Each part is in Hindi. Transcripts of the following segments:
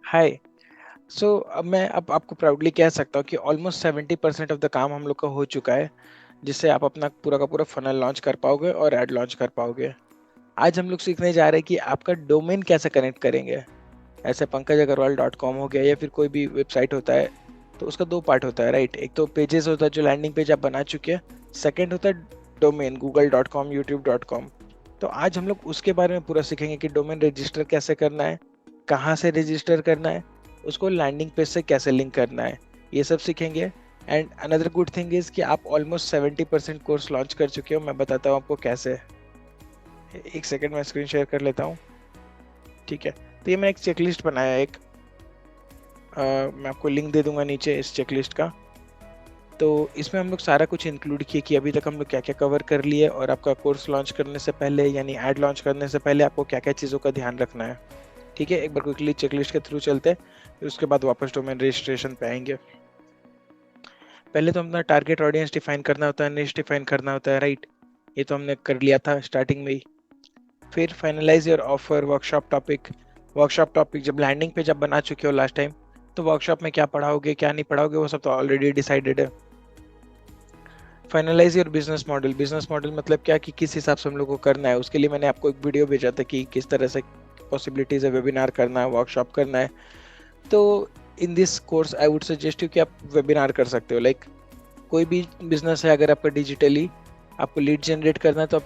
हाय। अब मैं अब आपको प्राउडली कह सकता हूँ कि ऑलमोस्ट 70% ऑफ द काम हम लोग का हो चुका है, जिससे आप अपना पूरा का पूरा फनल लॉन्च कर पाओगे और ऐड लॉन्च कर पाओगे। आज हम लोग सीखने जा रहे हैं कि आपका डोमेन कैसे कनेक्ट करेंगे। ऐसे पंकज अग्रवाल.com हो गया या फिर कोई भी वेबसाइट होता है, तो उसका दो पार्ट होता है, राइट। एक तो पेजेस होता है जो लैंडिंग पेज आप बना चुके हैं। सेकेंड होता है डोमेन, google.com, youtube.com। तो आज हम लोग उसके बारे में पूरा सीखेंगे कि डोमेन रजिस्टर कैसे करना है, कहाँ से रजिस्टर करना है, उसको लैंडिंग पेज से कैसे लिंक करना है, ये सब सीखेंगे। And another good thing is कि आप ऑलमोस्ट 70% कोर्स लॉन्च कर चुके हो। मैं बताता हूँ आपको कैसे। एक सेकेंड में स्क्रीन शेयर कर लेता हूँ। ठीक है, तो ये मैं एक चेकलिस्ट बनाया है, एक मैं आपको लिंक दे दूंगा नीचे इस चेकलिस्ट का। तो इसमें हम लोग सारा कुछ इंक्लूड किए कि अभी तक हम लोग क्या क्या कवर कर लिए, और आपका कोर्स लॉन्च करने से पहले यानी ऐड लॉन्च करने से पहले आपको क्या क्या चीज़ों का ध्यान रखना है। ठीक है, एक बार क्विकली चेकलिस्ट के थ्रू चलते हैं, फिर उसके बाद वापस डोमेन रजिस्ट्रेशन पे आएंगे। पहले तो अपना टारगेट ऑडियंस डिफाइन करना होता है, निश डिफाइन करना होता है, राइट। ये तो हमने कर लिया था स्टार्टिंग में ही। फिर finalize your offer, workshop topic. Workshop topic जब लैंडिंग पे जब बना चुके हो लास्ट टाइम, तो वर्कशॉप में क्या पढ़ाओगे क्या नहीं पढ़ाओगे वो सब तो ऑलरेडी डिसाइडेड है। Finalize your business model. Business model मतलब क्या कि किस हिसाब से हम लोग को करना है, उसके लिए मैंने आपको एक वीडियो भेजा था कि किस तरह से पॉसिबिलिटीज है, वेबिनार करना है, वर्कशॉप करना है। तो in this course I would suggest you कि आप वेबिनार कर सकते हो। लाइक कोई भी बिजनेस है, अगर आपका डिजिटली आपको लीड जनरेट करना है, तो आप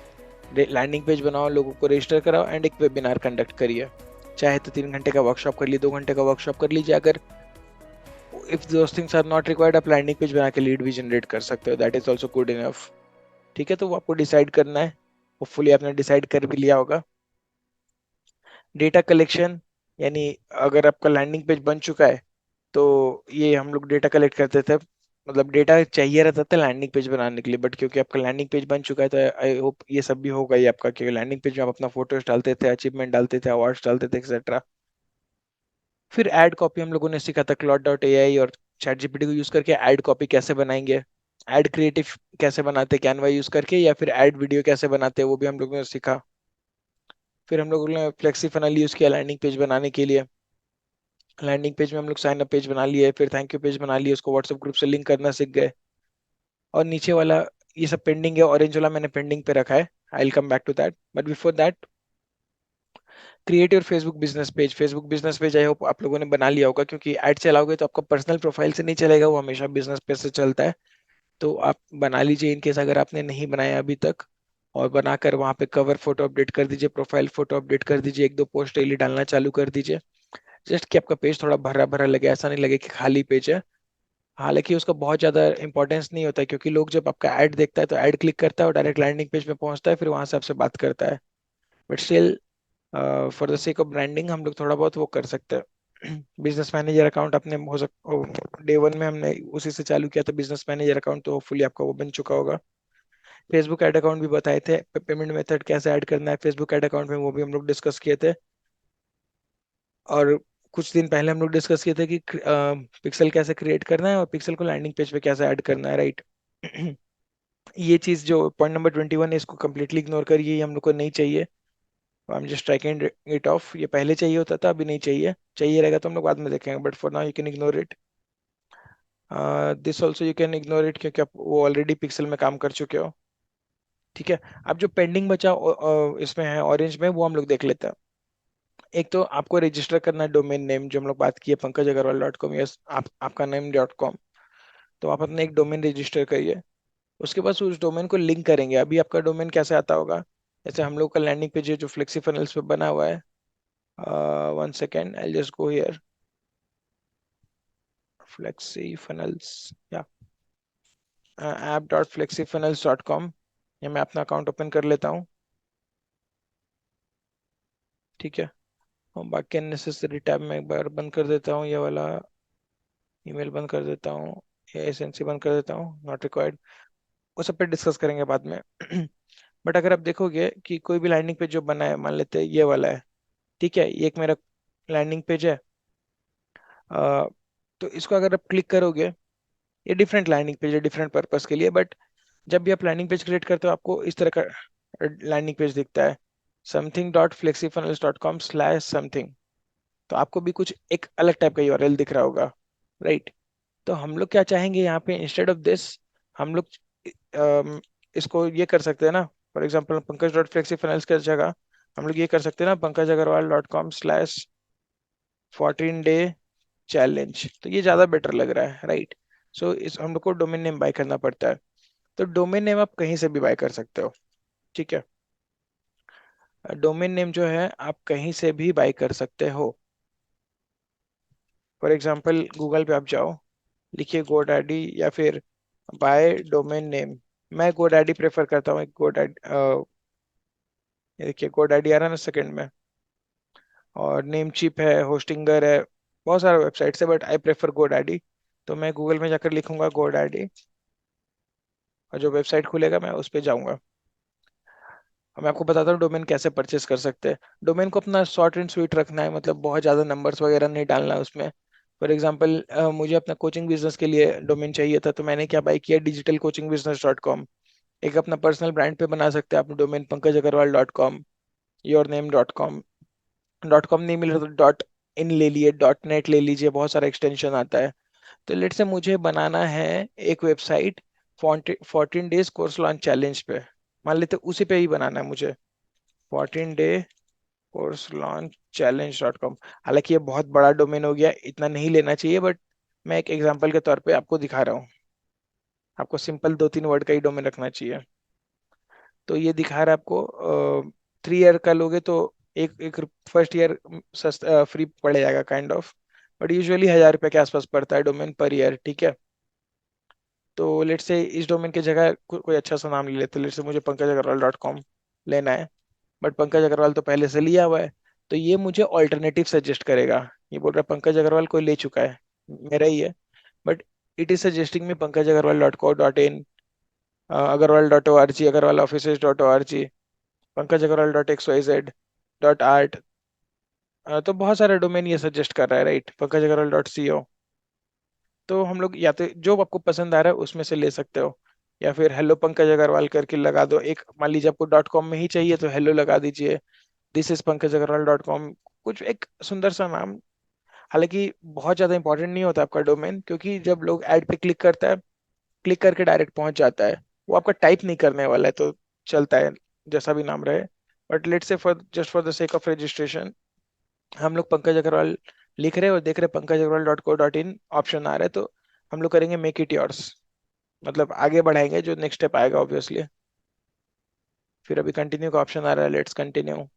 लैंडिंग पेज बनाओ, लोगों को रजिस्टर कराओ एंड एक वेबिनार कंडक्ट करिए। चाहे तो 3 घंटे का वर्कशॉप कर लीजिए, 2 घंटे का वर्कशॉप कर लीजिए। अगर if those things are not required, आप लैंडिंग पेज बना के लीड भी जनरेट कर सकते हो, that is also good enough. ठीक है, तो वो आपको डिसाइड करना है। होपफुली आपने डिसाइड कर भी लिया होगा। डेटा कलेक्शन, यानी अगर आपका लैंडिंग पेज बन चुका है, तो ये हम लोग डेटा कलेक्ट करते थे। मतलब डेटा चाहिए रहता था लैंडिंग पेज बनाने के लिए, बट क्योंकि आपका लैंडिंग पेज बन चुका है तो आई होप ये सब भी होगा ही आपका, क्योंकि लैंडिंग पेज में आप अपना फोटोज डालते थे, अचीवमेंट डालते थे, अवार्ड्स डालते थे, एक्सेट्रा। फिर ऐड कॉपी हम लोगों ने सीखा था, क्लॉड.ai और चैट जीपीटी को यूज करके ऐड कॉपी कैसे बनाएंगे। ऐड क्रिएटिव कैसे बनाते कैनवा यूज करके, या फिर ऐड वीडियो कैसे बनाते हैं वो भी हम लोगों ने सीखा। फिर हम लोगों ने फ्लेक्सी फनल यूज किया लैंडिंग पेज बनाने के लिए। लैंडिंग पेज में हम लोग साइन अप पेज बना लिए, फिर थैंक यू पेज बना लिए, उसको व्हाट्सएप ग्रुप से लिंक करना सीख गए। और नीचे वाला ये सब पेंडिंग है, ऑरेंज वाला मैंने पेंडिंग पे रखा है। I will come back to that, but before that create your Facebook business page. Facebook business page I hope आप लोगों ने बना लिया होगा, क्योंकि ऐड चलाओगे तो आपका पर्सनल प्रोफाइल से नहीं चलेगा, वो हमेशा बिजनेस पेज से चलता है। तो आप बना लीजिए इनकेस अगर आपने नहीं बनाया अभी तक। और बनाकर वहाँ पे कवर फोटो अपडेट कर दीजिए, प्रोफाइल फोटो अपडेट कर दीजिए, एक दो पोस्ट डेली डालना चालू कर दीजिए। जस्ट कि आपका पेज थोड़ा भरा भरा लगे, ऐसा नहीं लगे कि खाली पेज है। हालांकि उसका बहुत ज्यादा इंपॉर्टेंस नहीं होता है, क्योंकि लोग जब आपका ऐड देखता है तो ऐड क्लिक करता है और डायरेक्ट लैंडिंग पेज पे पहुंचता है, फिर वहां से आपसे बात करता है। But still for the sake of branding हम लोग थोड़ा बहुत वो कर सकते हैं। बिजनेस मैनेजर अकाउंट अपने हो सक डे वन में हमने उसी से चालू किया था, बिजनेस मैनेजर अकाउंट, तो होपफुली आपका वो बन चुका होगा। फेसबुक ऐड अकाउंट भी बताए थे, पेमेंट मेथड कैसे ऐड करना है फेसबुक ऐड अकाउंट में, वो भी हम लोग डिस्कस किए थे। और कुछ दिन पहले हम लोग डिस्कस किए थे कि पिक्सल कैसे क्रिएट करना है और पिक्सल को लैंडिंग पेज पे कैसे ऐड करना है, राइट। ये चीज जो पॉइंट नंबर 21 है, इसको कम्प्लीटली इग्नोर करिए, ये हम लोग को नहीं चाहिए। I am just taking it of. ये पहले चाहिए होता था, अभी नहीं चाहिए। चाहिए रहेगा तो हम लोग बाद में देखेंगे, but for now you can ignore it. This also you can ignore it, क्योंकि आप वो ऑलरेडी पिक्सल में काम कर चुके हो। ठीक है, अब जो पेंडिंग बचा इसमें है ऑरेंज में, वो हम लोग देख लेते हैं। एक तो आपको रजिस्टर करना है डोमेन नेम, जो हम लोग बात किए पंकज अग्रवाल.com, यस आपका नेम .com। तो आप अपना एक डोमेन रजिस्टर करिए। उसके बाद उस डोमेन को लिंक करेंगे। अभी आपका डोमेन कैसे आता होगा, जैसे हम लोग का लैंडिंग पेज है जो फ्लेक्सी फनल्स पे बना हुआ है। One second, I just go here, flexi funnels या app.flexiffunnels.com। ये मैं अपना अकाउंट ओपन कर लेता हूँ। ठीक है, और बाकी अननेसेसरी टैब में एक बार बंद कर देता हूँ, ये वाला ईमेल बंद कर देता हूँ, ये एसेंसी बंद कर देता हूँ, नॉट रिक्वायर्ड। वो सब पे डिस्कस करेंगे बाद में। बट अगर आप देखोगे कि कोई भी लैंडिंग पेज जो बना है, मान लेते हैं ये वाला है। ठीक है, ये एक मेरा लैंडिंग पेज है। अ, तो इसको अगर आप क्लिक करोगे, ये डिफरेंट लैंडिंग पेज है डिफरेंट पर्पस के लिए, बट जब भी आप लैंडिंग पेज क्रिएट करते हो आपको इस तरह का लैंडिंग पेज दिखता है, something.flexifunnels.com/something। तो तो आपको भी कुछ एक अलग टाइप का यूआरएल दिख रहा होगा, राइट? तो हम लोग क्या चाहेंगे यहाँ पे, इंस्टेड ऑफ दिस हम लोग अम, इसको ये कर सकते हैं ना, for example Pankaj dot flexi finance की जगह हम लोग ये कर सकते हैं ना, PankajAgarwal.com/14 डे चैलेंज। तो ये ज्यादा बेटर लग रहा है, राइट? सो इस हम लोग को डोमेन नेम बाय करना पड़ता है। तो डोमेन नेम आप कहीं से भी बाय कर सकते हो, ठीक है? डोमेन नेम जो है आप कहीं से भी बाय कर सकते हो। फॉर एग्जाम्पल गूगल पे आप जाओ, लिखिए गोडैडी या फिर बाय डोमेन नेम। मैं गोडैडी प्रेफर करता हूँ, एक गोडैडी, ये देखिए गोडैडी आ रहा है ना सेकंड में, और नेम चिप है, होस्टिंगर है, बहुत सारे वेबसाइट्स है, बट आई प्रेफर गोडैडी। तो मैं गूगल में जाकर लिखूंगा गोडैडी, और जो वेबसाइट खुलेगा मैं उस पर जाऊंगा। अब मैं आपको बताता हूँ डोमेन कैसे परचेस कर सकते हैं। डोमेन को अपना शॉर्ट एंड स्वीट रखना है, मतलब बहुत ज़्यादा नंबर्स वगैरह नहीं डालना है उसमें। फॉर एग्जाम्पल मुझे अपना कोचिंग बिजनेस के लिए डोमेन चाहिए था, तो मैंने क्या बाई किया, digitalcoachingbusiness.com। एक अपना पर्सनल ब्रांड पे बना सकते हैं आप domain, PankajAgarwal.com, yourname.com। Dot com नहीं मिल रहा तो डॉट इन ले लिए, .net ले लीजिए, बहुत सारा एक्सटेंशन आता है। तो लेट से मुझे बनाना है एक website 14 days course launch challenge पे, मान लेते उसी पे ही बनाना है मुझे, 14 डे कोर्स लॉन्च challenge.com। हालांकि ये बहुत बड़ा डोमेन हो गया, इतना नहीं लेना चाहिए, बट मैं एक एग्जांपल के तौर पे आपको दिखा रहा हूँ। आपको सिंपल 2-3 वर्ड का ही डोमेन रखना चाहिए। तो ये दिखा रहा है आपको, 3 ईयर का लोगे तो एक एक फर्स्ट ईयर सस्ता फ्री पड़ जाएगा काइंड ऑफ, बट यूजुअली 1000 रुपये के आसपास पड़ता है डोमेन पर ईयर, ठीक है? तो लेट से इस डोमेन की जगह कोई अच्छा सा नाम ले लेते, लेट से मुझे PankajAgarwal.com लेना है, बट पंकज अग्रवाल तो पहले से लिया हुआ है। तो ये मुझे ऑल्टरनेटिव सजेस्ट करेगा, ये बोल रहा है पंकज अग्रवाल कोई ले चुका है, मेरा ही है, but it is suggesting me PankajAgarwal.co.in, Agarwal.org, Agarwaloffices.org, PankajAgarwal.xyz.art। तो बहुत सारे डोमेन ये सजेस्ट कर रहा है, राइट? PankajAgarwal.co। तो हम लोग या तो जो आपको पसंद आ रहा है उसमें से ले सकते हो, या फिर हेलो पंकज अग्रवाल करके लगा दो। एक मान लीजिए आपको .com में ही चाहिए तो हेलो लगा दीजिए, this is PankajAgarwal.com, कुछ एक सुंदर सा नाम। हालांकि बहुत ज्यादा इंपॉर्टेंट नहीं होता आपका डोमेन, क्योंकि जब लोग ऐड पे क्लिक करता है, क्लिक करके डायरेक्ट पहुंच जाता है, वो आपका टाइप नहीं करने वाला है, तो चलता है जैसा भी नाम रहे। बट लेट से for just for the sake of registration हम लोग पंकज अग्रवाल लिख रहे हैं और देख रहे हैं PankajAgarwal.co.in ऑप्शन आ रहा है, तो हम लोग करेंगे मेक इट योर्स, मतलब आगे बढ़ाएंगे जो नेक्स्ट स्टेप आएगा ऑब्वियसली। फिर अभी कंटिन्यू का ऑप्शन आ रहा है, लेट्स कंटिन्यू,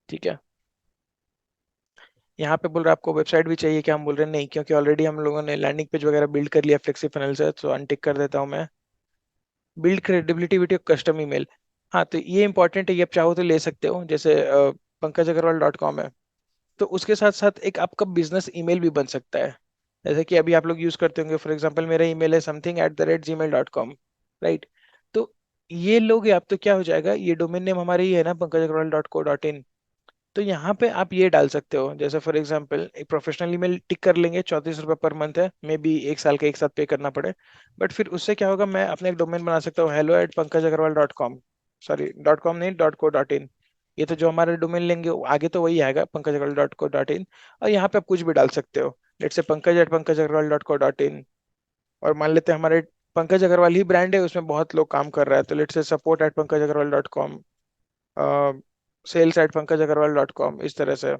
ठीक है? यहाँ पे बोल रहा है आपको वेबसाइट भी चाहिए क्या, हम बोल रहे हैं नहीं, क्योंकि ऑलरेडी हम लोगों ने लैंडिंग पेज वगैरह बिल्ड कर लिया फ्लेक्सी फाइनल से, तो अनटिक कर देता हूँ मैं। Build credibility video custom email, हाँ तो ये इंपॉर्टेंट है, ये आप चाहो तो ले सकते हो। जैसे PankajAgarwal.com है, तो उसके साथ साथ एक आपका बिजनेस ईमेल भी बन सकता है। जैसे कि अभी आप लोग यूज करते होंगे, फॉर एग्जांपल मेरा ईमेल है something@gmail.com, राइट? तो ये लोग आप तो क्या हो जाएगा, ये डोमेन नेम हमारे ही है ना, PankajAgarwal.co.in। तो यहाँ पे आप ये डाल सकते हो, जैसे फॉर एग्जांपल एक प्रोफेशनल ईमेल टिक कर लेंगे, 34 रुपये पर मंथ है, मे बी 1 साल का एक साथ पे करना पड़े। बट फिर उससे क्या होगा, मैं अपने एक डोमेन बना सकता हूँ hello@PankajAgarwal.com, सॉरी .com नहीं, .co.in। ये तो जो हमारा डोमेन लेंगे आगे तो वही आएगा, PankajAgarwal.co.in। और यहाँ पे आप कुछ भी डाल सकते हो, लेट से Pankaj@PankajAgarwal.co.in। और मान लेते हैं हमारे पंकज अग्रवाल ही ब्रांड है, उसमें बहुत लोग काम कर रहा है, तो लेट से support@PankajAgarwal.com, sales@PankajAgarwal.com, इस तरह से।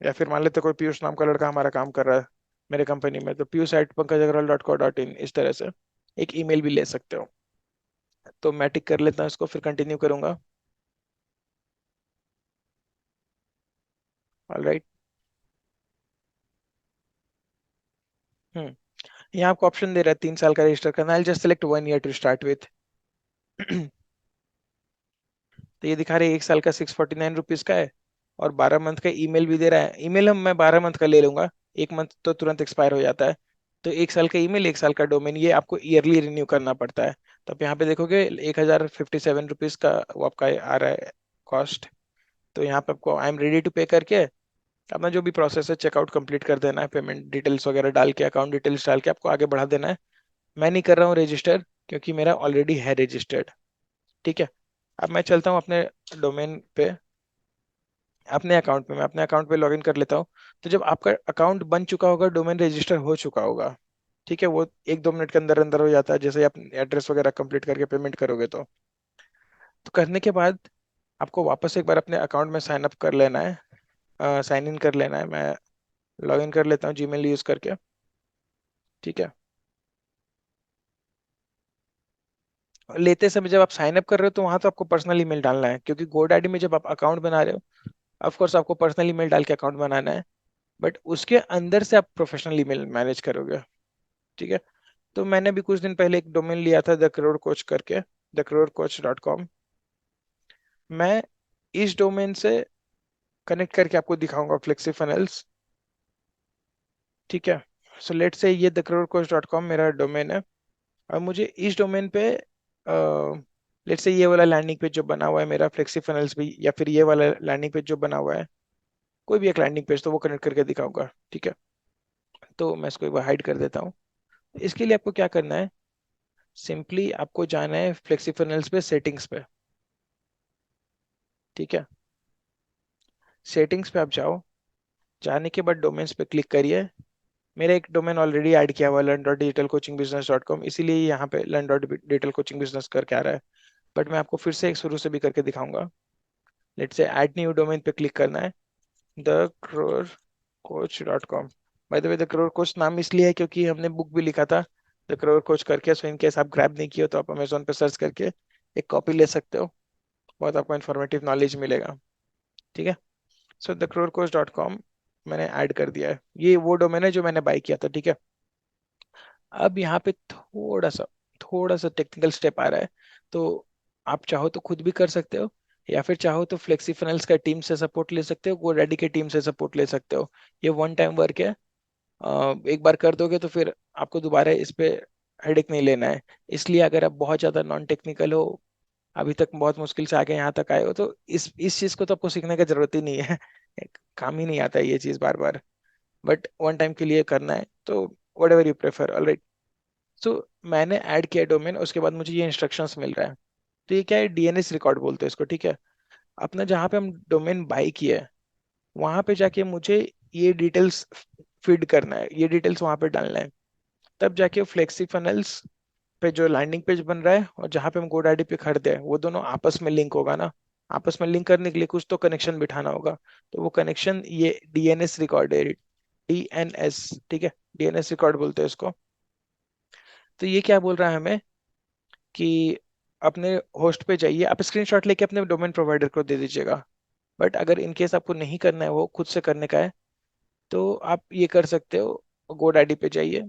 या फिर मान लेते कोई पीयूष नाम का लड़का हमारा काम कर रहा है मेरे कंपनी में, तो piyush@PankajAgarwal.co.in, इस तरह से एक ईमेल भी ले सकते हो। तो मैं टिक कर लेता हूँ इसको, फिर कंटिन्यू करूंगा। ऑलराइट। हम्म। यहाँ आपको ऑप्शन दे रहा है 3 साल का रजिस्टर करना, I just select 1 year to start with. तो ये दिखा रहे हैं 1 साल का 649 रुपीज का है, और 12 मंथ का ईमेल भी दे रहा है। ईमेल हम मैं 12 मंथ का ले लूंगा, 1 मंथ तो तुरंत एक्सपायर हो जाता है। तो 1 साल का ईमेल, 1 साल का डोमेन, ये आपको ईयरली रिन्यू करना पड़ता है। तो आप यहाँ पे देखोगे 1057 रुपीज का वो आपका आ रहा है कॉस्ट। तो यहाँ पे आपको आई एम रेडी टू पे करके अपना जो भी प्रोसेस है चेकआउट कंप्लीट कर देना है, पेमेंट डिटेल्स वगैरह डाल के, अकाउंट डिटेल्स डाल के आपको आगे बढ़ा देना है। मैं नहीं कर रहा हूँ रजिस्टर, क्योंकि मेरा ऑलरेडी है रजिस्टर्ड, ठीक है? अब मैं चलता हूँ अपने डोमेन पे, अपने अकाउंट पे, मैं अपने अकाउंट पे लॉगिन कर लेता हूँ। तो जब आपका अकाउंट बन चुका होगा, डोमेन रजिस्टर हो चुका होगा, ठीक है, वो 1-2 मिनट के अंदर अंदर हो जाता है, जैसे ही आप एड्रेस वगैरह कंप्लीट करके पेमेंट करोगे तो करने के बाद आपको वापस एक बार अपने अकाउंट में साइन अप कर लेना है, साइन इन कर लेना है। मैं लॉगिन कर लेता हूँ जीमेल यूज करके, ठीक है। और लेते समय जब आप साइन अप कर रहे हो तो वहां तो आपको पर्सनल ईमेल डालना है, क्योंकि गोडैडी में जब आप अकाउंट बना रहे हो, ऑफ कोर्स आपको पर्सनल ईमेल डाल के अकाउंट बनाना है, बट उसके अंदर से आप प्रोफेशनल ईमेल मैनेज करोगे, ठीक है। तो मैंने भी कुछ दिन पहले एक डोमेन लिया था, द करोड़ कोच करके, thecrore.coach.com। मैं इस डोमेन से कनेक्ट करके आपको दिखाऊंगा फ्लेक्सी फनल्स, ठीक है। सो लेट से ये thecrore.coach.com मेरा डोमेन है, और मुझे इस डोमेन पे लेट से ये वाला लैंडिंग पेज जो बना हुआ है मेरा फ्लेक्सी फनल्स भी, या फिर ये वाला लैंडिंग पेज जो बना हुआ है, कोई भी एक लैंडिंग पेज तो वो कनेक्ट करके दिखाऊंगा, ठीक है। तो मैं इसको एक बार हाइड कर देता हूँ। इसके लिए आपको क्या करना है, सिंपली आपको जाना है फ्लेक्सी फनल्स पे, सेटिंग्स पे, ठीक है। सेटिंग्स पे आप जाओ, जाने के बाद डोमेन्स पे क्लिक करिए। मेरा एक डोमेन ऑलरेडी ऐड किया हुआ है, learn.digitalcoachingbusiness.com, इसीलिए यहाँ पे learn.digitalcoachingbusiness करके आ रहा है। बट मैं आपको फिर से एक शुरू से भी करके दिखाऊंगा। Let's say add new domain पे क्लिक करना है, thecrorecoach.com। By the way, the crore coach नाम इसलिए है क्योंकि हमने बुक भी लिखा था द करोड़ कोच करके। सो इन केस आप ग्रैब नहीं किए हो तो आप अमेजोन पे सर्च करके एक कॉपी ले सकते हो, बहुत आपको इन्फॉर्मेटिव नॉलेज मिलेगा, ठीक है। सो thecrorecoach.com मैंने ऐड कर दिया है, ये वो डोमेन है जो मैंने बाय किया था, ठीक है। अब यहाँ पे थोड़ा सा टेक्निकल स्टेप आ रहा है, तो आप चाहो तो खुद भी कर सकते हो, या फिर चाहो तो फ्लेक्सी फाइनेंस का टीम से सपोर्ट ले सकते हो, गोडैडी के टीम से सपोर्ट ले सकते हो। ये वन टाइम वर्क है, एक बार कर दोगे तो फिर आपको दोबारा इस पे हेडेक नहीं लेना है। इसलिए अगर आप बहुत ज़्यादा नॉन टेक्निकल हो, अभी तक बहुत मुश्किल से आके यहाँ तक आए हो, तो इस चीज़ को तो आपको सीखने की जरूरत ही नहीं है। काम ही नहीं आता है ये चीज़ बार बार, बट वन टाइम के लिए करना है तो whatever you prefer, alright. So मैंने ऐड किया डोमेन, उसके बाद मुझे ये इंस्ट्रक्शंस मिल रहा है। तो ये क्या है, डीएनएस रिकॉर्ड बोलते हैं इसको, ठीक है। अपना जहाँ पे हम डोमेन बाई किया है, वहां पे जाके मुझे ये डिटेल्स फीड करना है, ये डिटेल्स वहां पे डालना है। तब जाके फ्लेक्सी फनल्स पे जो लैंडिंग पेज बन रहा है और जहाँ पे हम गोडैडी पे खरीदे हैं, वो दोनों आपस में लिंक होगा ना। आपस में लिंक करने के लिए कुछ तो कनेक्शन बिठाना होगा, तो वो कनेक्शन ये डीएनएस रिकॉर्ड है, डीएनएस, ठीक है। डीएनएस रिकॉर्ड बोलते हैं इसको। तो ये क्या बोल रहा है हमें कि अपने होस्ट पे जाइए, आप स्क्रीनशॉट लेके अपने डोमेन प्रोवाइडर को दे दीजिएगा। बट अगर इन केस आपको नहीं करना है, वो खुद से करने का है, तो आप ये कर सकते हो, गोडैडी पे जाइए,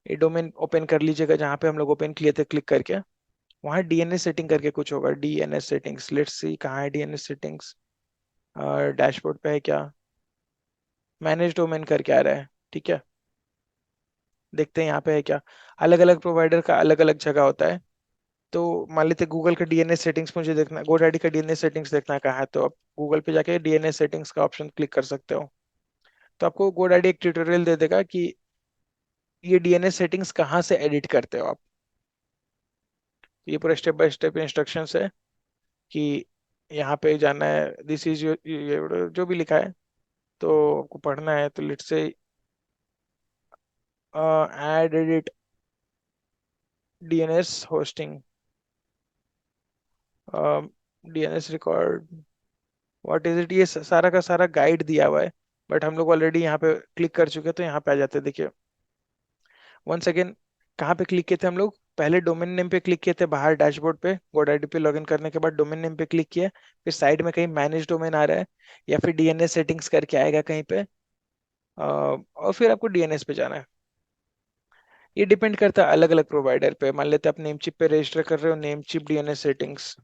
ये डोमेन ओपन कर लीजिएगा जहाँ पे हम लोग ओपन किए थे, क्लिक करके वहाँ डीएनएस सेटिंग करके कुछ होगा, डीएनएस सेटिंग्स, लेट्स सी कहाँ है डीएनएस सेटिंग्स। डैशबोर्ड पे है क्या, मैनेज डोमेन करके आ रहा है, ठीक है। देखते हैं यहाँ पे है क्या। अलग अलग प्रोवाइडर का अलग अलग जगह होता है। तो मान लेते गूगल का डीएनएस सेटिंग्स मुझे देखना है, गोडैडी का डीएनएस सेटिंग्स देखना है कहाँ है, तो आप गूगल पे जाके डीएनएस सेटिंग्स का ऑप्शन क्लिक कर सकते हो। तो आपको गोडैडी एक ट्यूटोरियल दे देगा कि ये डीएनएस सेटिंग्स कहाँ से एडिट करते हो आप। ये पूरा स्टेप बाय स्टेप इंस्ट्रक्शंस है कि यहाँ पे जाना है, दिस इज ये जो भी लिखा है तो आपको पढ़ना है। तो let's say add edit DNS hosting, DNS record, what is it, ये सारा का सारा गाइड दिया हुआ है। बट हम लोग ऑलरेडी यहाँ पे क्लिक कर चुके हैं, तो यहाँ पे आ जाते हैं, देखिए वन सेकेंड। कहाँ पे क्लिक किए थे हम लोग, पहले डोमेन नेम पे क्लिक किए थे बाहर डैशबोर्ड पे, गोडैडी पे लॉगिन करने के बाद डोमेन नेम पे क्लिक किया, फिर साइड में कहीं मैनेज डोमेन आ रहा है, या फिर डीएनएस सेटिंग्स करके आएगा कहीं पे, और फिर आपको डीएनएस पे जाना है। ये डिपेंड करता है अलग अलग प्रोवाइडर पे। मान लेते हैं आप नेमचिप पे रजिस्टर कर रहे हो, नेमचिप डीएनएस सेटिंग्स,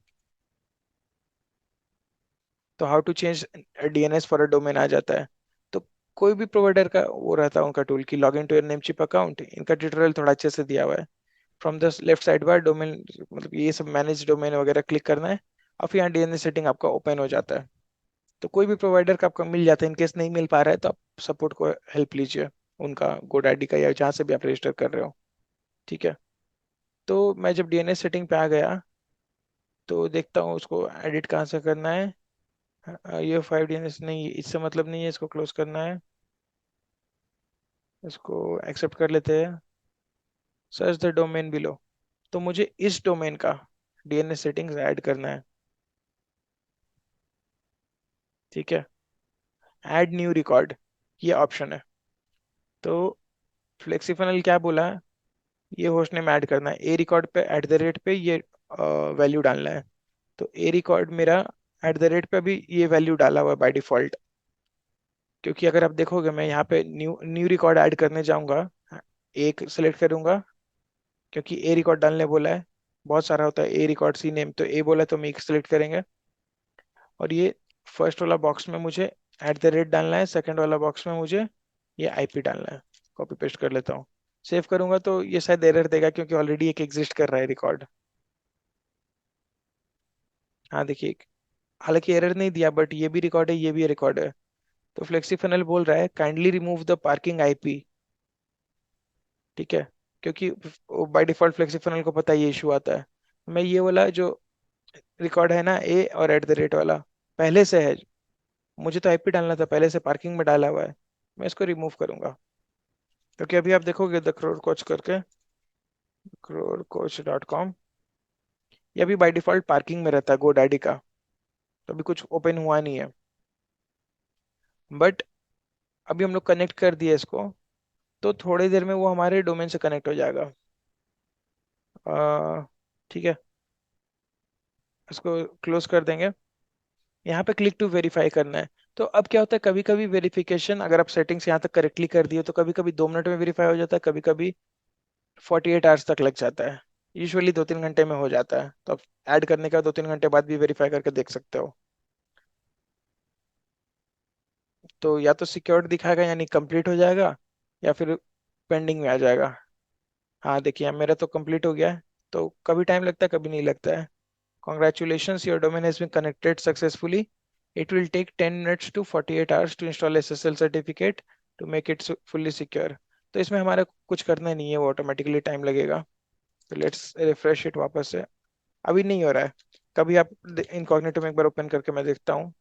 तो how to change DNS for a domain आ जाता है। तो कोई भी प्रोवाइडर का वो रहता है उनका टूल की, log in to your Namecheap account, इनका ट्यूटोरियल थोड़ा अच्छे से दिया हुआ है। From the left sidebar domain, मतलब ये सब मैनेज डोमेन वगैरह क्लिक करना है, और फिर यहाँ डीएनएस सेटिंग आपका ओपन हो जाता है। तो कोई भी प्रोवाइडर का आपका मिल जाता है, इनकेस नहीं मिल पा रहा है तो आप सपोर्ट को हेल्प लीजिए, उनका गोडैडी का या जहाँ से भी आप रजिस्टर कर रहे हो, ठीक है। तो मैं जब डीएनएस सेटिंग पे आ गया, तो देखता हूँ उसको एडिट कहाँ से करना है। ये 5 DNS नहीं, इससे मतलब नहीं है, इसको क्लोज करना है, इसको एक्सेप्ट कर लेते हैं। Search the domain below. तो मुझे इस डोमेन का डीएनएस सेटिंग्स ऐड करना है। ठीक है, ऐड न्यू रिकॉर्ड, ये ऑप्शन है। तो फ्लेक्सीफनल क्या बोला है, ये होस्ट नेम ऐड करना है, ए रिकॉर्ड पे @ पे ये वैल्यू डालना है। तो ए रिकॉर्ड मेरा @ पे भी ये वैल्यू डाला हुआ है बाय डिफॉल्ट। क्योंकि अगर आप देखोगे, मैं यहाँ पे न्यू न्यू रिकॉर्ड ऐड करने जाऊंगा, एक सेलेक्ट करूंगा, क्योंकि ए रिकॉर्ड डालने बोला है। बहुत सारा होता है ए रिकॉर्ड सी नेम, तो ए बोला तो हम एक सेलेक्ट करेंगे। और ये फर्स्ट वाला बॉक्स में मुझे डालना है, सेकंड वाला बॉक्स में मुझे ये आईपी डालना है। कॉपी पेस्ट कर लेता हूँ। सेव करूंगा तो ये शायद एरर देगा, क्योंकि ऑलरेडी एक एग्जिस्ट कर रहा है रिकॉर्ड। हाँ देखिए, हालांकि एरर नहीं दिया, बट ये भी रिकॉर्ड है, ये भी रिकॉर्ड है। तो फ्लेक्सी फनल बोल रहा है kindly remove the parking IP. ठीक है, क्योंकि बाय डिफॉल्ट फ्लेक्सी फनल को पता है ये इशू आता है। मैं ये वाला जो रिकॉर्ड है ना, ए और वाला, पहले से है। मुझे तो आईपी डालना था, पहले से पार्किंग में डाला हुआ है। मैं इसको रिमूव करूंगा, क्योंकि अभी आप देखोगे द करोड़ कोच करके, crore-coach.com, ये अभी बाय डिफॉल्ट पार्किंग में रहता है GoDaddy का। तो अभी कुछ ओपन हुआ नहीं है। बट अभी हम लोग कनेक्ट कर दिए इसको, तो थोड़ी देर में वो हमारे डोमेन से कनेक्ट हो जाएगा। ठीक है, इसको क्लोज कर देंगे। यहाँ पे क्लिक टू वेरीफाई करना है। तो अब क्या होता है, कभी कभी वेरिफिकेशन अगर आप सेटिंग्स यहाँ तक करेक्टली कर दिए तो कभी कभी 2 मिनट में वेरीफाई हो जाता है, कभी कभी 48 आवर्स तक लग जाता है। यूजुअली 2-3 घंटे में हो जाता है। तो आप ऐड करने का 2-3 घंटे बाद भी वेरीफाई करके देख सकते हो। तो या तो सिक्योर्ड दिखाएगा, यानी कंप्लीट हो जाएगा, या फिर पेंडिंग में आ जाएगा। हाँ देखिए, मेरा तो कंप्लीट हो गया है। तो कभी टाइम लगता है, कभी नहीं लगता है। Congratulations, your domain has been connected successfully. It will take 10 minutes to 48 hours to install SSL certificate to make it fully secure. तो इसमें हमारा कुछ करना नहीं है, वो ऑटोमेटिकली टाइम लगेगा। तो लेट्स रिफ्रेश इट वापस से। अभी नहीं हो रहा है। कभी आप इनकॉग्निटो में एक बार ओपन करके मैं देखता हूँ।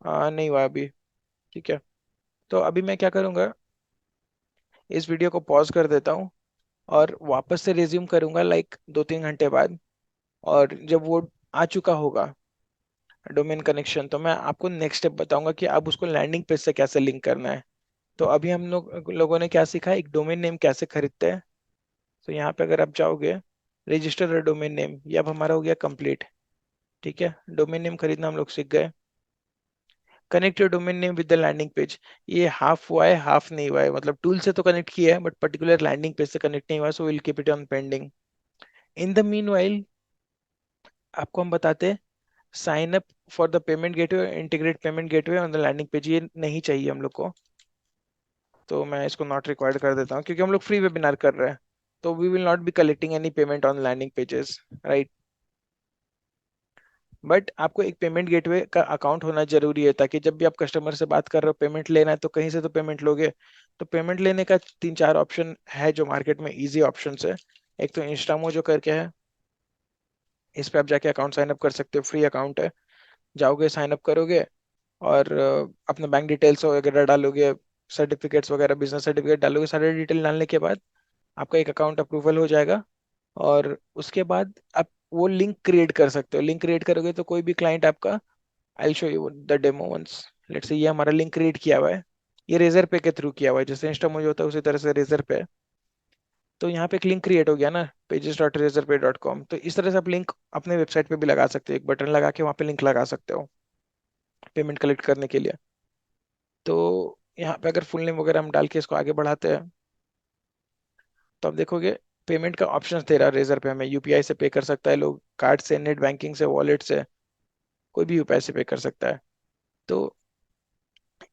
नहीं हुआ अभी। ठीक है, तो अभी मैं क्या करूँगा, इस वीडियो को पॉज कर देता हूँ और वापस से रिज्यूम करूँगा, लाइक 2-3 घंटे बाद। और जब वो आ चुका होगा डोमेन कनेक्शन, तो मैं आपको नेक्स्ट स्टेप बताऊंगा कि आप उसको लैंडिंग पेज से कैसे लिंक करना है। तो अभी हम लोगों ने क्या सीखा, एक डोमेन नेम कैसे खरीदते हैं। तो यहाँ पे अगर आप जाओगे, रजिस्टर डोमेन नेम, ये अब हमारा हो गया कंप्लीट। ठीक है, डोमेन नेम खरीदना हम लोग सीख गए। Connect your domain name with the landing page, ये हाफ हुआ है, हाफ नहीं हुआ है। मतलब टूल से तो कनेक्ट किया है, बट पर्टिकुलर लैंडिंग पेज से कनेक्ट नहीं हुआ, so will keep it on pending. In the meanwhile, आपको हम बताते हैं, sign up for the payment gateway, integrate payment gateway on the landing page, ये नहीं चाहिए हम लोग को। तो मैं इसको नॉट रिक्वायर्ड कर देता हूँ, क्योंकि हम लोग फ्री वेबिनार कर रहे हैं। तो we will not be collecting any payment on landing pages, right. But आपको एक पेमेंट गेटवे का अकाउंट होना जरूरी है, ताकि जब भी आप कस्टमर से बात कर रहे हो, पेमेंट लेना है, तो कहीं से तो पेमेंट लोगे। तो पेमेंट लेने का 3-4 ऑप्शन है जो मार्केट में इजी ऑप्शन है। एक तो इंस्टामो जो करके है, इस पे आप जाके अकाउंट साइन अप कर सकते हो, फ्री अकाउंट है। जाओगे, साइन अप करोगे, और अपना बैंक डिटेल्स वगैरह डालोगे, सर्टिफिकेट्स वगैरह, बिजनेस सर्टिफिकेट डालोगे, सारे डिटेल डालने के बाद आपका एक अकाउंट अप्रूवल हो जाएगा। और उसके बाद आप वो लिंक क्रिएट कर सकते हो। लिंक क्रिएट करोगे तो कोई भी क्लाइंट आपका, I show you the demo once. Let's say ये हमारा लिंक क्रिएट किया हुआ है, ये रेजर पे के थ्रू किया हुआ है, जैसे इंस्टा मुझे होता है उसी तरह से रेजर पे। तो यहाँ पे एक लिंक क्रिएट हो गया ना, pages.razorpay.com। तो इस तरह से आप लिंक अपने वेबसाइट पे भी लगा सकते हो, एक बटन लगा के वहाँ पे लिंक लगा सकते हो पेमेंट कलेक्ट करने के लिए। तो यहाँ पे अगर फुल नेम वगैरह हम डाल के इसको आगे बढ़ाते हैं, तो आप देखोगे पेमेंट का ऑप्शन दे रहा है रेजर पे। हमें यूपीआई से पे कर सकता है लोग, कार्ड से, नेट बैंकिंग से, वॉलेट से, कोई भी यूपीआई से पे कर सकता है। तो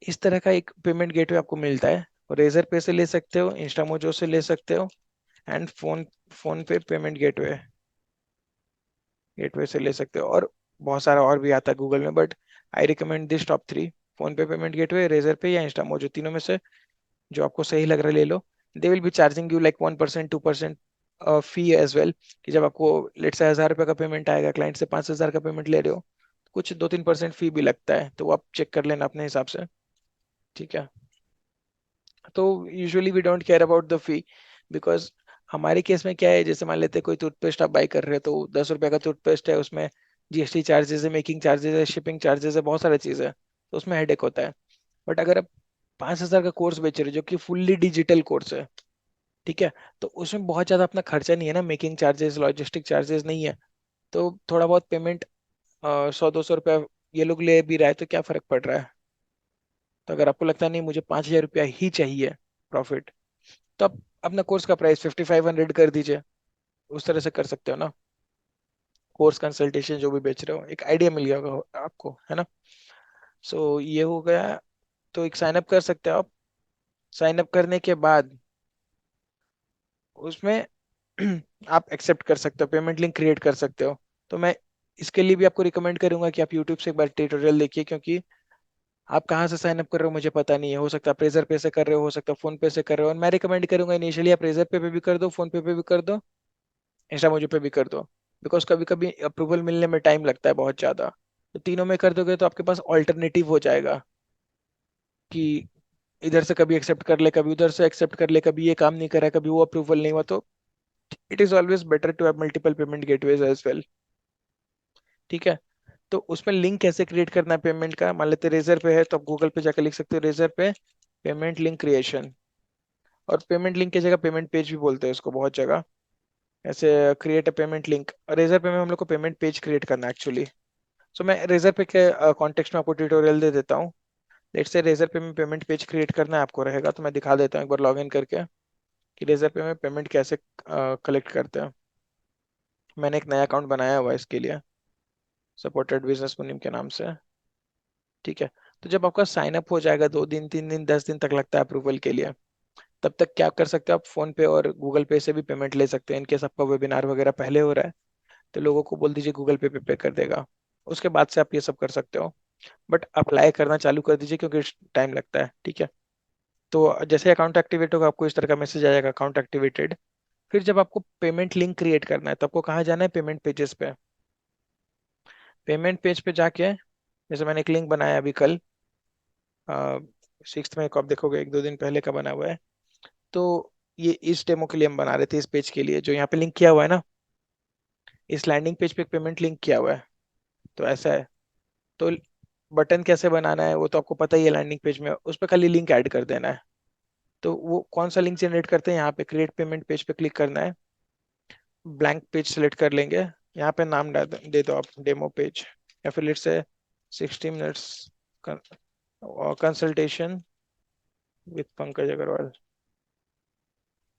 इस तरह का एक पेमेंट गेटवे आपको मिलता है। और रेजर पे से ले सकते हो, इंस्टामोजो से ले सकते हो, एंड फोन पे पेमेंट गेटवे गेटवे से ले सकते हो। और बहुत सारा और भी आता है गूगल में, but I recommend this top 3। Phone पे पेमेंट गेटवे, रेजर पे या इंस्टामोजो, तीनों में से जो आपको सही लग रहा है ले लो। They will be charging you like 1%, 2% fee as well. कि जब आपको लेट से 1000 रुपये का पेमेंट आएगा, क्लाइंट से 5000 का पेमेंट ले रहे हो, कुछ 2-3% फी भी लगता है, तो वो आप चेक कर लेना अपने हिसाब से। ठीक है। तो usually we don't care about the fee, because हमारे केस में क्या है, जैसे मान लेते हैं कोई टूथपेस्ट आप बाई कर रहे हो, तो 10 रुपए का टूथपेस्ट है, उसमें जीएसटी चार्जेस है, मेकिंग चार्जेस है, शिपिंग चार्जेस है, बहुत सारी चीज़ है, तो उसमें हेडेक होता है। बट अगर आप 5,000 का कोर्स बेच रहे हो जो कि फुल्ली डिजिटल कोर्स है, ठीक है, तो उसमें बहुत ज़्यादा अपना खर्चा नहीं है ना, मेकिंग चार्जेस लॉजिस्टिक चार्जेस नहीं है, तो थोड़ा बहुत पेमेंट 100-200 रुपया ये लोग ले भी रहा है तो क्या फर्क पड़ रहा है। तो अगर आपको लगता है नहीं मुझे 5,000 रुपया ही चाहिए प्रॉफिट, तो आप अपना कोर्स का प्राइस 5,500 कर दीजिए। उस तरह से कर सकते हो ना, कोर्स कंसल्टेशन जो भी बेच रहे हो, एक आइडिया मिल गया होगा आपको, है ना। सो ये हो गया। तो एक साइन अप कर सकते हो आप। साइन अप करने के बाद उसमें आप एक्सेप्ट कर सकते हो, पेमेंट लिंक क्रिएट कर सकते हो। तो मैं इसके लिए भी आपको रिकमेंड करूंगा कि आप यूट्यूब से एक बार ट्यूटोरियल देखिए, क्योंकि आप कहाँ से साइन अप कर रहे हो मुझे पता नहीं है, हो सकता है आप रेजर पे से कर रहे हो सकता है फोन पे से कर रहे हो, और मैं रिकमेंड करूंगा इनिशियली आप रेजर पे भी कर दो, फोन पे भी कर दो, इंस्टा मुझे पे भी कर दो। बिकॉज कभी कभी अप्रूवल मिलने में टाइम लगता है बहुत ज्यादा, तो तीनों में कर दोगे तो आपके पास ऑल्टरनेटिव हो जाएगा कि इधर से कभी एक्सेप्ट कर ले, कभी उधर से एक्सेप्ट कर ले, कभी ये काम नहीं करा, कभी वो अप्रूवल नहीं हुआ, तो it is always better to have multiple payment gateways as well. ठीक है। तो उसमें लिंक कैसे क्रिएट करना है पेमेंट का, मान लेते रेजर पे है तो आप गूगल पे जाकर लिख सकते हो रेजर पे पेमेंट लिंक क्रिएशन। और पेमेंट लिंक की जगह पेमेंट पेज भी बोलते हैं उसको बहुत जगह, ऐसे create a payment link. Razorpay में हम लोग को पेमेंट पेज क्रिएट करना है एक्चुअली। सो मैं रेजर पे के कॉन्टेक्स्ट में आपको ट्यूटोरियल दे देता हूँ। लेट्स से रेजर पे में पेमेंट पेज क्रिएट करना है आपको रहेगा, तो मैं दिखा देता हूँ एक बार लॉग इन करके कि रेजर पे में पेमेंट कैसे कलेक्ट करते हैं। मैंने एक नया अकाउंट बनाया हुआ है इसके लिए, सपोर्टेड बिजनेस मुनीम के नाम से। ठीक है। तो जब आपका साइन अप हो जाएगा, 2 दिन 3 दिन 10 दिन तक लगता है अप्रूवल के लिए, तब तक क्या कर सकते हो आप, फोन पे और गूगल पे से भी पेमेंट ले सकते हैं। इनकेस आपका वेबिनार वगैरह पहले हो रहा है तो लोगों को बोल दीजिए गूगल पे कर देगा, उसके बाद से आप ये सब कर सकते हो। बट अप्लाई करना चालू कर दीजिए क्योंकि टाइम लगता है। ठीक है। तो जैसे अकाउंट एक्टिवेट होगा आपको इस तरह का मैसेज आ जाएगा, अकाउंट एक्टिवेटेड। फिर जब आपको पेमेंट लिंक क्रिएट करना है तो आपको कहाँ जाना है, पेमेंट पेजेस पे। पेमेंट पेज पे जाके, जैसे मैंने एक लिंक बनाया अभी कल 6 में को, आप देखोगे 1-2 दिन पहले का बना हुआ है। तो ये इस डेमो के लिए हम बना रहे थे, इस पेज के लिए जो यहाँ पे लिंक किया हुआ है ना, इस लैंडिंग पेज पे एक पेमेंट लिंक किया हुआ है। तो ऐसा है। तो बटन कैसे बनाना है वो तो आपको पता ही है, लैंडिंग पेज में उस पर खाली लिंक ऐड कर देना है। तो वो कौन सा लिंक जनरेट करते हैं, यहाँ पे क्रिएट पेमेंट पेज पे क्लिक करना है, ब्लैंक पेज सेलेक्ट कर लेंगे, यहाँ पे नाम दे दो आप डेमो पेज, या फिर let's say 60 minutes consultation with Pankaj Agarwal.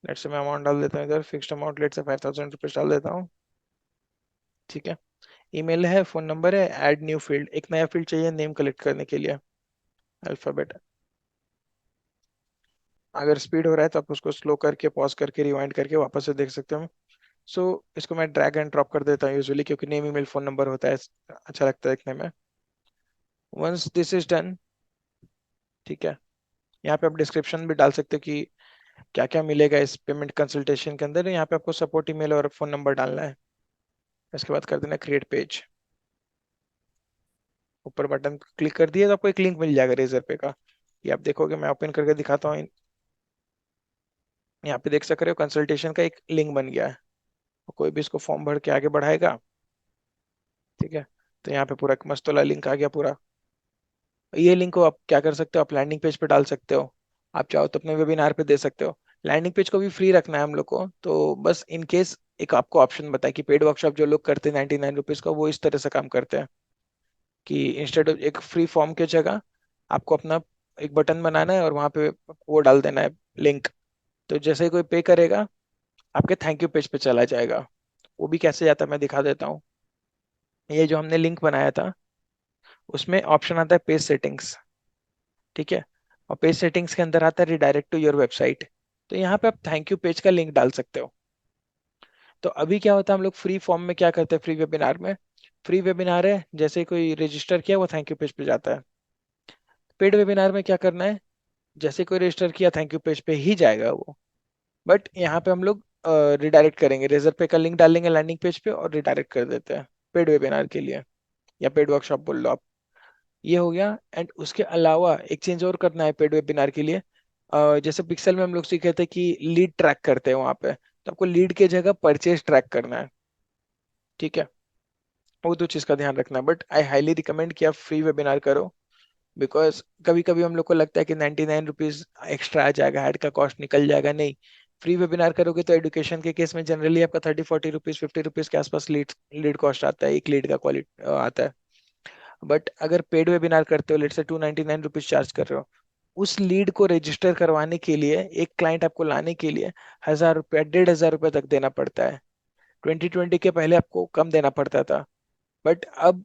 Let's say मैं अमाउंट डाल देता हूँ इधर, fixed amount let's say 5,000 rupees डाल देता हूँ। ठीक है। ईमेल है, फोन नंबर है, ऐड न्यू फील्ड, एक नया फील्ड चाहिए नेम कलेक्ट करने के लिए, अल्फाबेट। अगर स्पीड हो रहा है तो आप उसको स्लो करके पॉज करके रिवाइंड करके वापस से देख सकते हो। सो इसको मैं ड्रैग एंड ड्रॉप कर देता हूँ यूजुअली, क्योंकि नेम ईमेल फोन नंबर होता है, अच्छा लगता है देखने में। वंस दिस इज डन, ठीक है, यहाँ पे आप डिस्क्रिप्शन भी डाल सकते हो कि क्या क्या मिलेगा इस पेमेंट कंसल्टेशन के अंदर। यहाँ पे आपको सपोर्ट ईमेल और फोन नंबर डालना है, इसके बाद कर देना क्रिएट पेज। ऊपर बटन क्लिक कर दिया तो आपको एक लिंक मिल जाएगा रेजर पे का, ये आप देखोगे, मैं ओपन करके दिखाता हूँ। यहाँ पे देख सक रहे हो कंसल्टेशन का एक लिंक बन गया है, कोई भी इसको फॉर्म भर के आगे बढ़ाएगा। ठीक है। तो यहाँ पे पूरा एक मस्त वाला लिंक आ गया पूरा। ये लिंक को आप क्या कर सकते हो, आप लैंडिंग पेज पे डाल सकते हो, आप चाहो तो अपने वेबिनार पे दे सकते हो। लैंडिंग पेज को भी फ्री रखना है हम लोग को, तो बस इन केस एक आपको ऑप्शन बताए कि पेड वर्कशॉप जो लोग करते हैं 99 रुपीज का, वो इस तरह से काम करते हैं कि इंस्टेड ऑफ एक फ्री फॉर्म की जगह आपको अपना एक बटन बनाना है और वहां पे वो डाल देना है लिंक। तो जैसे ही कोई पे करेगा आपके थैंक यू पेज पे चला जाएगा। वो भी कैसे जाता है मैं दिखा देता हूँ। ये जो हमने लिंक बनाया था उसमें ऑप्शन आता है पेज सेटिंग्स। ठीक है। और पेज सेटिंग्स के अंदर आता है रिडायरेक्ट टू योर वेबसाइट। तो यहाँ पे आप थैंक यू पेज का लिंक डाल सकते हो। तो अभी क्या होता है, हम लोग फ्री फॉर्म में क्या करते हैं, फ्री वेबिनार में, फ्री वेबिनार है जैसे ही कोई रजिस्टर किया वो थैंक यू पेज पे जाता है। पेड वेबिनार में क्या करना है, जैसे कोई रजिस्टर किया थैंक यू पेज पे ही जाएगा वो। बट यहाँ पे हम लोग रिडायरेक्ट करेंगे, रेजर पे का लिंक डालेंगे लैंडिंग पेज पे और रिडायरेक्ट कर देते हैं पेड वेबिनार के लिए। या पेड वर्कशॉप बोल लो आप। ये हो गया। एंड उसके अलावा एक चेंज और करना है पेड वेबिनार के लिए। जैसे पिक्सल में हम लोग सीखे थे कि लीड ट्रैक करते हैं वहां पे, तो आपको लीड की जगह परचेज ट्रैक करना है। ठीक है, वो दो चीज का ध्यान रखना है, बट आई हाईली रिकमेंड कि आप फ्री वेबिनार करो। बिकॉज कभी कभी हम लोग को लगता है कि 99 रुपीज एक्स्ट्रा आ जाएगा, ऐड का कॉस्ट निकल जाएगा, नहीं। फ्री वेबिनार करोगे तो एडुकेशन के केस में जनरली आपका 30-40 रुपीज 50 रुपीज के आसपास लीड लीड कॉस्ट आता है, एक लीड का क्वालिटी आता है। बट अगर पेड वेबिनार करते हो, लेट से 299 रुपीज चार्ज कर रहे हो, उस लीड को रजिस्टर करवाने के लिए, एक क्लाइंट आपको लाने के लिए 1000 रुपया 1500 रुपया तक देना पड़ता है। 2020 के पहले आपको कम देना पड़ता था, बट अब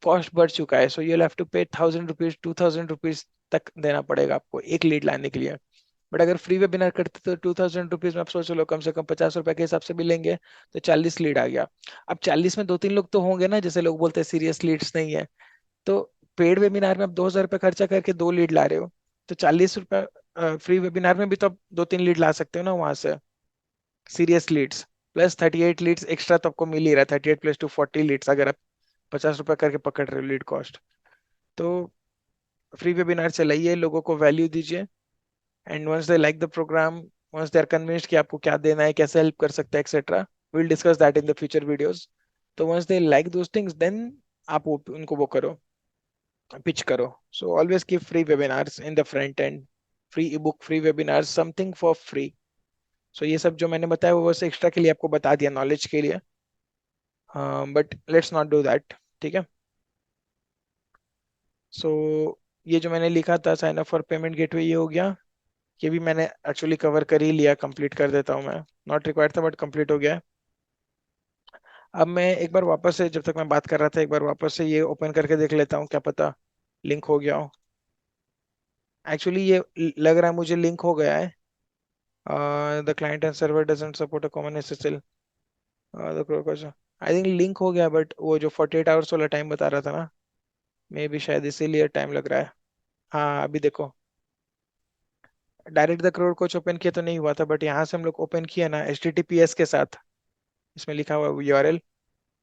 कॉस्ट बढ़ चुका है, सो यू हैव टू पे 1000 रुपीज 2000 रुपीज तक देना पड़ेगा आपको एक लीड लाने के लिए। बट अगर फ्री वेबिनार करते तो 2000 रुपीज में आप सोच लो, कम से कम 50 रुपए के हिसाब से भी लेंगे तो 40 लीड आ गया। अब 40 में 2-3 लोग तो होंगे ना, जैसे लोग बोलते हैं सीरियस लीड्स नहीं है। तो पेड वेबिनार में आप 2000 रुपये खर्चा करके 2 लीड ला रहे हो, तो 40 रुपये फ्री वेबिनार में भी तो आप 2-3 लीड ला सकते हो ना वहां से, serious leads. Plus 38 leads extra तो आपको मिल ही रहा है, 38 + 2 40 लीड्स, अगर आप 50 रुपये करके पकड़ रहे हो लीड कॉस्ट। तो फ्री वेबिनार चलाइए, लोगों को वैल्यू दीजिए। And once they like the program, once they are convinced कि आपको क्या देना है, कैसे हेल्प कर सकते हैं, etcetera, will discuss that in the future videos. तो once they like those things, then आप उनको वो करो, पिच करो। So always keep free webinars in the front end, free e book, free webinars, something for free. So ये सब जो मैंने बताया वो बस एक्स्ट्रा के लिए आपको बता दिया, नॉलेज के लिए। But let's not do that. ठीक है। सो ये जो मैंने लिखा था sign up for payment gateway, ये हो गया। ये भी मैंने एक्चुअली कवर कर ही लिया, कंप्लीट कर देता हूँ मैं। नॉट रिक्वायर्ड था बट कंप्लीट हो गया है। अब मैं एक बार वापस से, जब तक मैं बात कर रहा था, एक बार वापस से ये ओपन करके देख लेता हूँ, क्या पता लिंक हो गया हो। एक्चुअली ये लग रहा है मुझे लिंक हो गया है। The client and server doesn't support a common SSL, the I think link हो गया, बट वो जो 48 आवर्स वाला टाइम बता रहा था ना, मे भी शायद इसीलिए टाइम लग रहा है। हाँ अभी देखो, direct the crore coach open किया तो नहीं हुआ था, बट यहाँ से हम लोग ओपन किया ना HTTPS के साथ, इसमें लिखा हुआ URL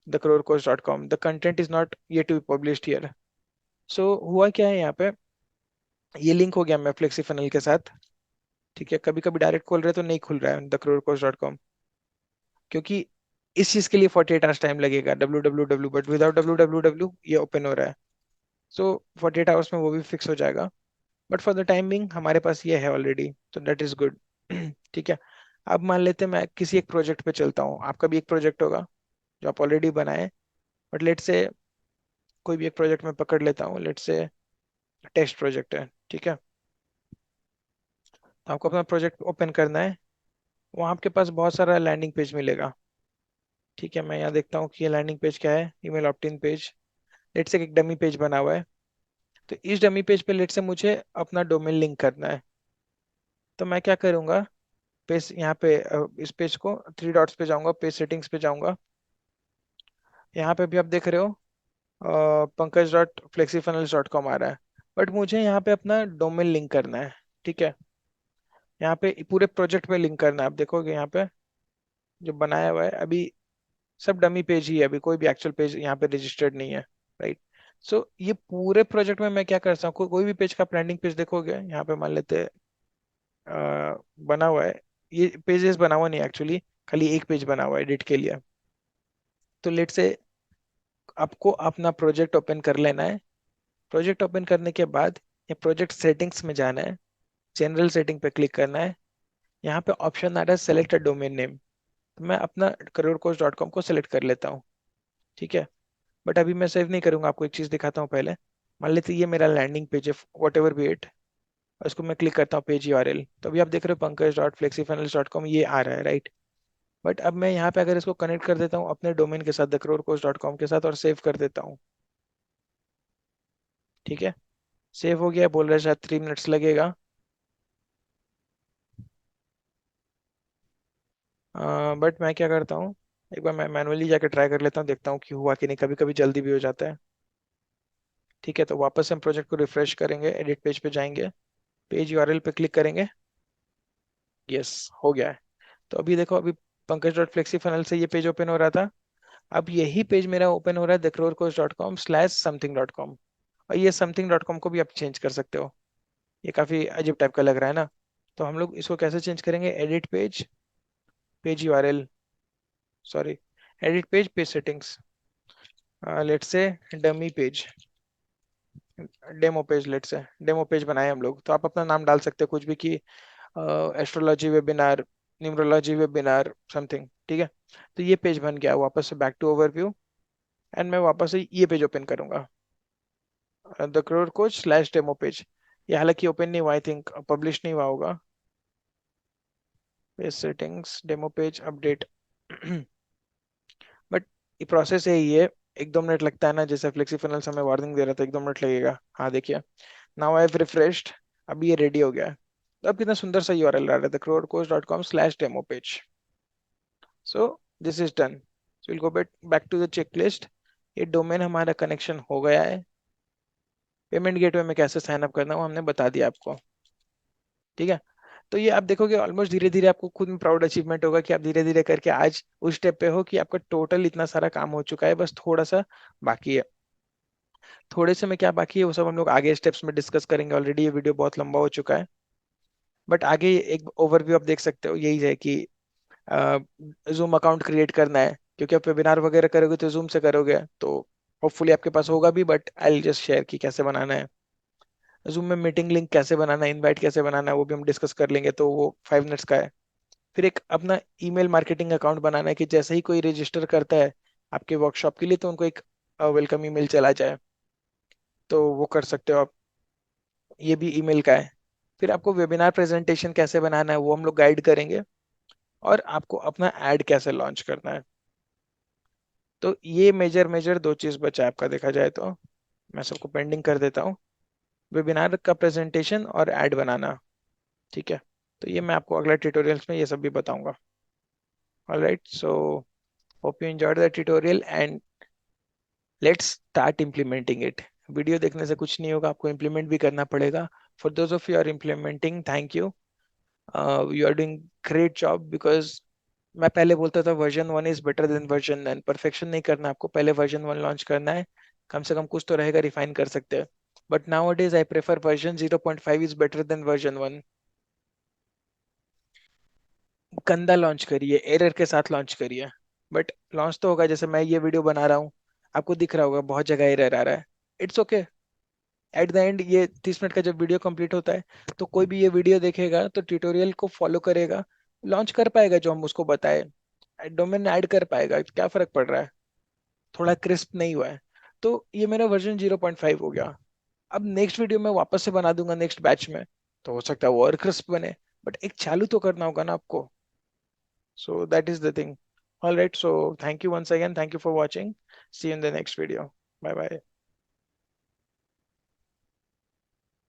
thecrorcoach.com, the content is not ये टू बी पब्लिश्ड हियर। सो हुआ क्या है यहाँ पे, ये लिंक हो गया मैं फ्लेक्सी फनल के साथ। ठीक है, कभी कभी डायरेक्ट खोल रहे तो नहीं खुल रहा है thecrorcoach.com, क्योंकि इस चीज के लिए 48 आवर्स टाइम लगेगा, www, बट विदाउट www ये ओपन हो रहा है। सो 48 आवर्स में वो भी फिक्स हो जाएगा। But for the time being हमारे पास ये है ऑलरेडी, तो दैट इज गुड। ठीक है। अब मान लेते हैं मैं किसी एक प्रोजेक्ट पे चलता हूँ, आपका भी एक प्रोजेक्ट होगा जो आप ऑलरेडी बनाए, बट लेट से कोई भी एक प्रोजेक्ट मैं पकड़ लेता हूँ, लेट से टेस्ट प्रोजेक्ट है। ठीक है, तो आपको अपना प्रोजेक्ट ओपन करना है। वहाँ आपके पास बहुत सारा लैंडिंग पेज मिलेगा। ठीक है, मैं यहाँ देखता हूँ कि ये लैंडिंग पेज क्या है, ईमेल ऑप्ट-इन पेज। लेट से एक डमी पेज बना हुआ है, तो इस डमी पेज पे लेट से मुझे अपना डोमेन लिंक करना है। तो मैं क्या करूँगा, पेज यहाँ पे इस पेज को 3 डॉट्स पे जाऊंगा, पेज सेटिंग्स पे जाऊंगा। यहाँ पे भी आप देख रहे हो pankaj.flexifunnels.com आ रहा है, बट मुझे यहाँ पे अपना डोमेन लिंक करना है। ठीक है, यहाँ पे पूरे प्रोजेक्ट पे लिंक करना है। आप देखोगे यहाँ पे जो बनाया हुआ है अभी, सब डमी पेज ही है, अभी कोई भी एक्चुअल पेज यहाँ पे रजिस्टर्ड नहीं है। राइट। सो ये पूरे प्रोजेक्ट में मैं क्या करता हूँ, कोई भी पेज का लैंडिंग पेज देखोगे यहाँ पे, मान लेते हैं बना हुआ है, ये पेजेस बना हुआ नहीं एक्चुअली, खाली एक पेज बना हुआ है एडिट के लिए। तो लेट से आपको अपना प्रोजेक्ट ओपन कर लेना है। प्रोजेक्ट ओपन करने के बाद ये प्रोजेक्ट सेटिंग्स में जाना है, जनरल सेटिंग पे क्लिक करना है। यहाँ पे ऑप्शन आ रहा है सेलेक्ट अ डोमेन नेम, तो मैं अपना करोड़कोच.com को सेलेक्ट कर लेता हूँ। ठीक है, बट अभी मैं सेव नहीं करूंगा, आपको एक चीज दिखाता हूँ पहले। मान लेते हैं ये मेरा लैंडिंग पेज है, वट एवर बी इट, उसको मैं क्लिक करता हूँ पेज URL, तो अभी आप देख रहे हो pankaj.flexifunnels.com ये आ रहा है, राइट। बट अब मैं यहाँ पे अगर इसको कनेक्ट कर देता हूँ अपने डोमेन के साथ, thecrorcoach.com के साथ, और सेव कर देता हूँ। ठीक है, सेव हो गया, बोल रहा है शायद 3 मिनट्स लगेगा। बट मैं क्या करता हूँ, एक बार मैं मैनुअली जाकर ट्राई कर लेता हूँ, देखता हूँ कि हुआ कि नहीं, कभी कभी जल्दी भी हो जाता है। ठीक है, तो वापस हम प्रोजेक्ट को रिफ्रेश करेंगे, एडिट पेज पे जाएंगे, पेज URL पे क्लिक करेंगे। यस, हो गया है। तो अभी देखो, अभी पंकज डॉट फ्लेक्सी फनल से ये पेज ओपन हो रहा था, अब यही पेज मेरा ओपन हो रहा है thecareercoach.com/something.com, और ये something.com को भी आप चेंज कर सकते हो। ये काफी अजीब टाइप का लग रहा है ना। तो हम लोग इसको कैसे चेंज करेंगे? Edit page, page URL, sorry, edit page, page settings, let's say dummy page, demo page, let's say demo page बनाए हम लोग। तो आप अपना नाम डाल सकते हो कुछ भी, कि astrology webinar, numerology webinar, something, ठीक है। तो ये पेज बन गया। वापस से बैक टू ओवरव्यू, एंड मैं वापस से ये पेज ओपन करूंगा, the crore coach slash demo page. ये हालांकि ओपन नहीं हुआ, आई थिंक पब्लिश नहीं हुआ होगा। Page settings, demo page, update. But ये प्रोसेस यही है। 1-2 मिनट लगता है ना, जैसे फ्लेक्सी फनल्स हमें वार्निंग दे रहा था 1-2 मिनट लगेगा। हाँ देखिए, नाउ आई हैव रिफ्रेश्ड, अभी ये रेडी हो गया है। तो अब कितना सुंदर सा यूआरएल आ रहा है, thecareercoach.com/demo page। So this is done. So will go back to the checklist. ये डोमेन हमारा कनेक्शन हो गया है। पेमेंट गेटवे में कैसे साइन अप करना है वो हमने बता दिया आपको, ठीक है। तो ये आप देखोगे ऑलमोस्ट धीरे धीरे आपको खुद में प्राउड अचीवमेंट होगा कि आप धीरे धीरे करके आज उस स्टेप पे हो कि आपका टोटल इतना सारा काम हो चुका है, बस थोड़ा सा बाकी है। थोड़े से में क्या बाकी है वो सब हम लोग आगे स्टेप्स में डिस्कस करेंगे। ऑलरेडी ये वीडियो बहुत लंबा हो चुका है, बट आगे एक ओवरव्यू आप देख सकते हो, यही है कि जूम अकाउंट क्रिएट करना है, क्योंकि आप वेबिनार वगैरह करोगे तो जूम से करोगे, तो होपफुली आपके पास होगा भी, बट आई जस्ट शेयर कि कैसे बनाना है। जूम में मीटिंग लिंक कैसे बनाना है, इनवाइट कैसे बनाना है, वो भी हम डिस्कस कर लेंगे, तो वो 5 मिनट्स का है। फिर एक अपना ईमेल मार्केटिंग अकाउंट बनाना है, कि जैसे ही कोई रजिस्टर करता है आपके वर्कशॉप के लिए, तो उनको एक वेलकम ईमेल चला जाए, तो वो कर सकते हो आप। ये भी ईमेल का है। फिर आपको वेबिनार प्रेजेंटेशन कैसे बनाना है वो हम लोग गाइड करेंगे, और आपको अपना ऐड कैसे लॉन्च करना है। तो ये मेजर मेजर 2 चीज बचा है आपका, देखा जाए तो। मैं सबको पेंडिंग कर देता हूँ, वेबिनार का प्रेजेंटेशन और ऐड बनाना, ठीक है। तो ये मैं आपको अगले ट्यूटोरियल्स में ये सब भी बताऊंगा। Alright, so hope you enjoyed the tutorial, and let's start implementing it. Video देखने से कुछ नहीं होगा, आपको इम्प्लीमेंट भी करना पड़ेगा। For those of you are implementing, thank you. You are doing great job, because मैं पहले बोलता था version 1 is better than version 9। Perfection नहीं करना आपको, पहले वर्जन 1 लॉन्च करना है, कम से कम कुछ तो रहेगा, रिफाइन कर सकते हैं। But now days I prefer version 0.5 is better than version 1। गंदा लॉन्च करिए, एरर के साथ लॉन्च करिए, बट लॉन्च तो होगा। जैसे मैं ये वीडियो बना रहा हूँ, आपको दिख रहा होगा बहुत जगह एरर आ रहा है। It's okay. At the end ये 30 मिनट का जब वीडियो कंप्लीट होता है, तो कोई भी ये वीडियो देखेगा तो ट्यूटोरियल को फॉलो करेगा, लॉन्च कर पाएगा जो हम उसको बताए, डोमेन ऐड कर पाएगा, क्या फर्क पड़ रहा है? थोड़ा क्रिस्प नहीं हुआ है, तो ये मेरा वर्जन 0.5 हो गया। अब नेक्स्ट वीडियो में वापस से बना दूंगा नेक्स्ट बैच में, तो हो सकता है वो और क्रिस्प बने, बट एक चालू तो करना होगा ना आपको। So that is the thing. All right. So thank you once again. Thank you for watching. See you in the next video. Bye bye.